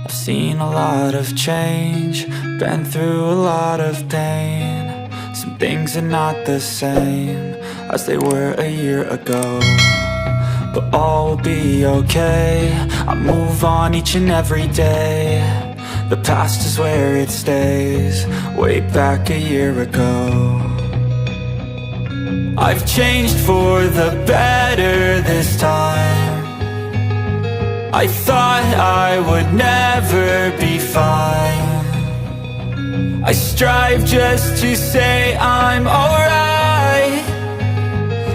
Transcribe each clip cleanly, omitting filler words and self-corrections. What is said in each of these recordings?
I've seen a lot of change, been through a lot of pain. Some things are not the same as they were a year ago, but all will be okay. I move on each and every day. The past is where it stays, way back a year ago. I've changed for the better this time. I thought I would never be fine. I strive just to say I'm alright,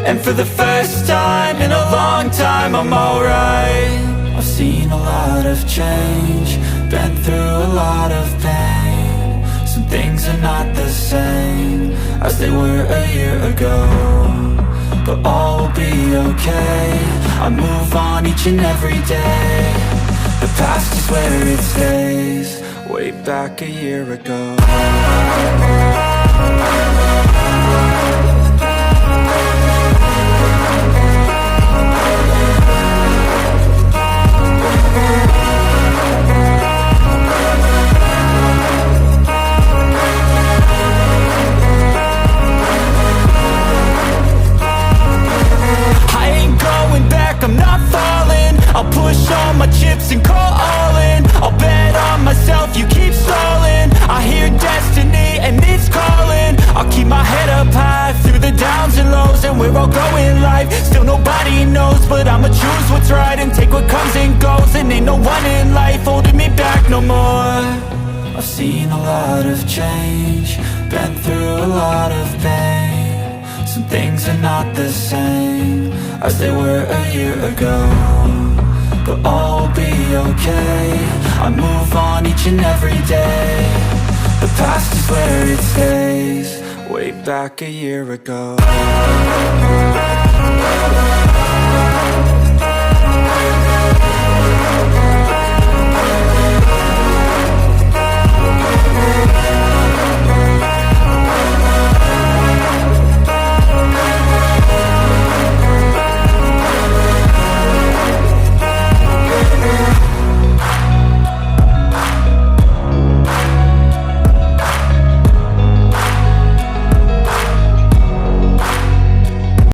and for the first time in a long time I'm alright. I've seen a lot of change, been through a lot of pain. Some things are not the same as they were a year ago, but all will be okay. I move on each and every day. The past is where it stays, way back a year ago. I'm not falling, I'll push all my chips and call all in. I'll bet on myself, you keep stalling. I hear destiny and it's calling. I'll keep my head up high through the downs and lows, and we're all going life. Still nobody knows, but I'ma choose what's right and take what comes and goes. And ain't no one in life holding me back no more. I've seen a lot of change, been through a lot of pain. Some things are not the same as they were a year ago, but all will be okay. I move on each and every day. The past is where it stays, way back a year ago.